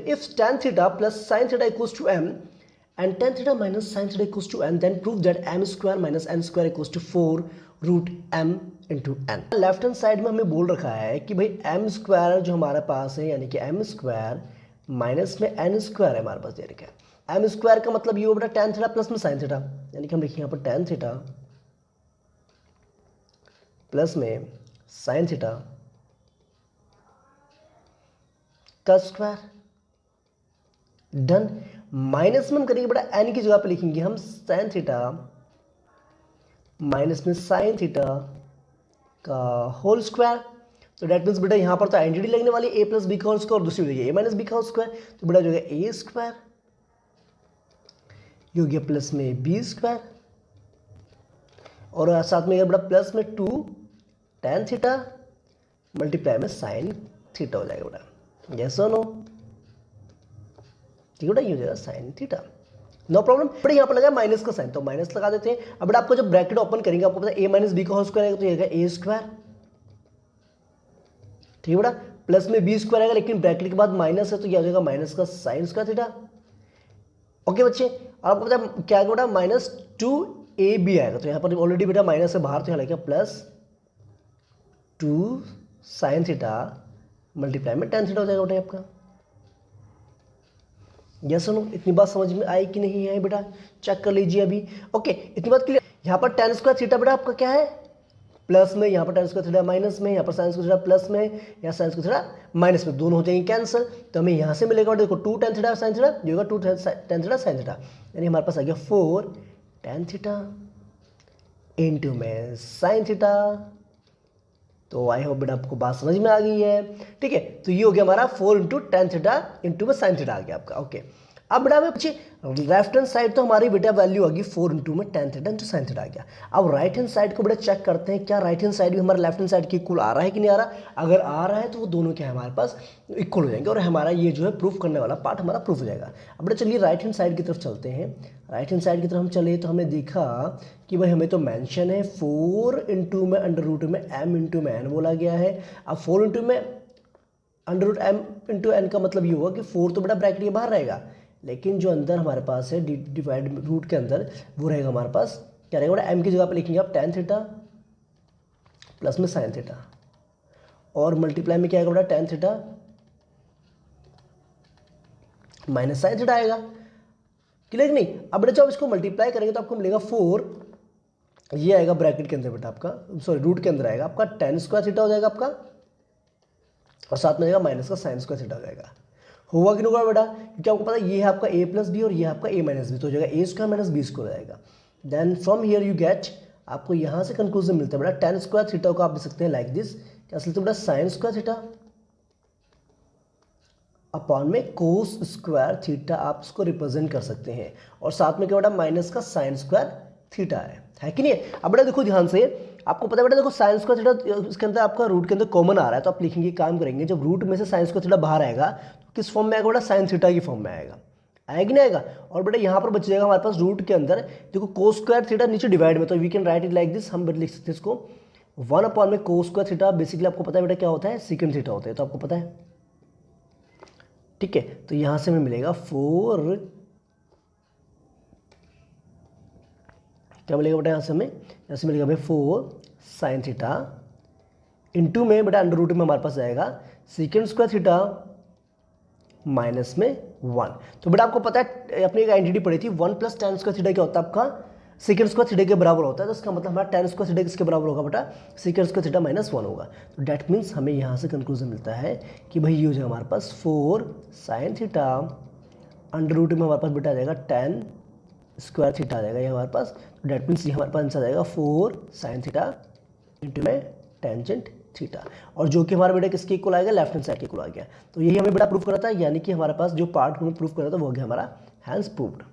If tan theta plus sin theta equals to m and tan theta minus sin theta equals to n, then prove that m square minus n square equals to 4 root m into n। Left hand side में हमें बोल रखा है कि भाई m square जो हमारे पास है यानी कि m स्क्वायर माइनस में n स्क्वायर है हमारे पास दे रखा है। m स्क्वायर का मतलब ये हो बेटा tan थीटा प्लस में sin थीटा, यानी कि हम लिखेंगे यहाँ पर tan थीटा प्लस में sin थीटा का स्क्वायर। डन। माइनस में हम करेंगे बेटा n की जगह पे लिखेंगे हम sin थीटा माइनस में sin थीटा का होल स्क्वायर। तो डेट मीन्स बेटा यहाँ पर तो आइडेंटिटी लगने वाली a प्लस बी का होल स्क्वायर और दूसरी हो जाएगी a माइनस बी का होल स्क्वायर। तो बेटा जो है a स्क्वायर ये हो गया प्लस में b स्क्वायर और साथ में बेटा प्लस में 2 tan थीटा मल्टीप्लाई में sin थीटा हो जाएगा बेटा। यस और नो? ठीक है बेटा, ये हो जाएगा sine theta, no problem. But यहाँ पर लगा माइनस का साइन तो माइनस लगा देते हैं। अब बेटा आपको जब ब्रैकेट ओपन करेंगे आपको पता है a माइनस बी का होल स्क्वायर आएगा तो ये आएगा a स्क्वायर। ठीक है बेटा, प्लस में b स्क्वायर आएगा लेकिन ब्रैकेट के बाद माइनस है तो ये आ जाएगा माइनस का साइन स्क्वायर थीटा। ओके बच्चे, आपको पता है क्या आएगा बेटा माइनस 2ab आएगा तो यहाँ पर ऑलरेडी बेटा माइनस से बाहर तो यहाँ लगेगा प्लस 2 साइन थीटा मल्टीप्लाई में tan थीटा हो जाएगा बेटा आपका। Yes no? इतनी बात समझ में आई कि नहीं है बेटा? चेक कर लीजिए अभी। ओके, इतनी बात क्लियर। यहाँ पर tan स्क्वायर थीटा बेटा आपका क्या है प्लस में, यहाँ पर tan स्क्वायर थीटा माइनस में, यहाँ पर sin स्क्वायर थीटा प्लस में, यहाँ sin स्क्वायर थीटा माइनस में, दोनों हो जाएंगे कैंसिल। तो हमें यहाँ से मिलेगा देखो 2 tan थीटा sin थीटा, ये होगा 2 tan थीटा sin थीटा, यानी हमारे पास आ गया 4 tan थीटा इनटू में sin थीटा। तो आई होप बेटा आपको बात समझ में आ गई है। ठीक है, तो ये हो गया हमारा 4 इंटू tan थीटा इंटू में sin थीटा आ गया आपका। ओके, अब बेटा हमें पूछिए लेफ्ट हैंड साइड तो हमारी बेटा वैल्यू आ गई 4 इंटू में tan theta into sin theta आ गया। अब राइट हैंड साइड को बेटा चेक करते हैं क्या राइट हैंड साइड भी हमारा लेफ्ट हैंड साइड के इक्वल आ रहा है कि नहीं आ रहा। अगर आ रहा है तो वो दोनों क्या है हमारे पास इक्वल हो जाएंगे और हमारा ये जो है प्रूफ करने वाला पार्ट हमारा प्रूफ हो जाएगा। अब बेटा चलिए राइट हैंड साइड की तरफ चलते हैं। राइट हैंड साइड की तरफ हम चले तो हमने देखा कि भाई हमें तो मेंशन है 4 इंटू में अंडर रूट में m इंटू में n बोला गया है। अब 4 इंटू में under root m into n का मतलब ये होगा कि 4 तो बेटा ब्रैकेट के बाहर रहेगा लेकिन जो अंदर हमारे पास है डिवाइड रूट के अंदर वो रहेगा हमारे पास क्या रहेगा बेटा m की जगह पे लिखेंगे आप tan थीटा प्लस में sin थीटा और मल्टीप्लाई में क्या आएगा बेटा tan theta minus sin theta आएगा। क्लियर नहीं? अब बेटा जब इसको मल्टीप्लाई करेंगे तो आपको मिलेगा 4, ये आएगा ब्रैकेट के अंदर बेटा आपका, सॉरी रूट के अंदर आएगा आपका tan स्क्वायर थीटा हो जाएगा आपका और साथ में आएगा माइनस का sin स्क्वायर थीटा हो जाएगा। होगा कि नहीं होगा बेटा? क्योंकि आपको पता है ये है आपका a प्लस बी और ये है आपका a माइनस बी तो हो जाएगा a square minus B square हो जाएगा। Then from here you get, आपको यहाँ से कंक्लूजन मिलता है बेटा tan स्क्वायर थीटा को आप लिख सकते हैं लाइक दिस, क्या लिखते हैं बेटा sin स्क्वायर थीटा अपॉन में कोस स्क्वायर थीटा आप इसको रिप्रेजेंट कर सकते हैं और साथ में क्या बेटा माइनस का sin स्क्वायर थीटा है कि नहीं? अब बेटा देखो ध्यान से, आपको पता है बेटा देखो sin स्क्वायर थीटा इसके अंदर आपका रूट के अंदर कॉमन आ रहा है तो आप लिखेंगे काम करेंगे जब रूट में से sin स्क्वायर थीटा बाहर आएगा तो किस फॉर्म में आएगा बेटा sin थीटा की फॉर्म में आएगा कि नहीं आएगा। और बेटा यहाँ पर बच जाएगा हमारे पास रूट के अंदर देखो कोस स्क्वायर थीटा नीचे डिवाइड में तो we can write it like this, हम लिख सकते हैं इसको 1 अपॉन में कोस स्क्वायर थीटा। बेसिकली आपको पता है बेटा क्या होता है सेकंड थीटा होता है तो आपको पता है। ठीक है, तो यहाँ से हमें मिलेगा 4, क्या मिलेगा बेटा यहाँ से हमें, यहाँ से मिलेगा भाई 4 sin थीटा इंटू में बेटा अंडर रूट में हमारे पास आएगा सेकंड स्क्वायर थीटा माइनस में 1। तो बेटा आपको पता है अपनी एक आइडेंटिटी पढ़ी थी 1 प्लस tan स्क्वायर थीटा क्या होता है आपका सेकंड स्क्वायर थीटा के बराबर होता है। तो इसका मतलब हमारा tan स्क्वायर थीटा किसके बराबर होगा बेटा सेकंड स्क्वायर थीटा माइनस 1 होगा। तो डेट मीन्स हमें यहाँ से कंक्लूजन मिलता है कि भाई ये हो जाएगा हमारे पास 4 sin थीटा अंडर रूट में हमारे पास बेटा आ जाएगा tan स्क्वायर थीटा आ जाएगा ये हमारे पास। तो डेट मीन्स ये हमारे पास आंसर आ जाएगा 4 sin थीटा इंटू में टेंजेंट थीटा और जो कि हमारा बेटा किसके इक्वल आएगा लेफ्ट हैंड साइड के इक्वल आ गया। तो यही हमें बेटा प्रूफ करा था, यानी कि हमारे पास जो पार्ट हमें प्रूफ करा था वो हो गया हमारा हैंस प्रूव्ड।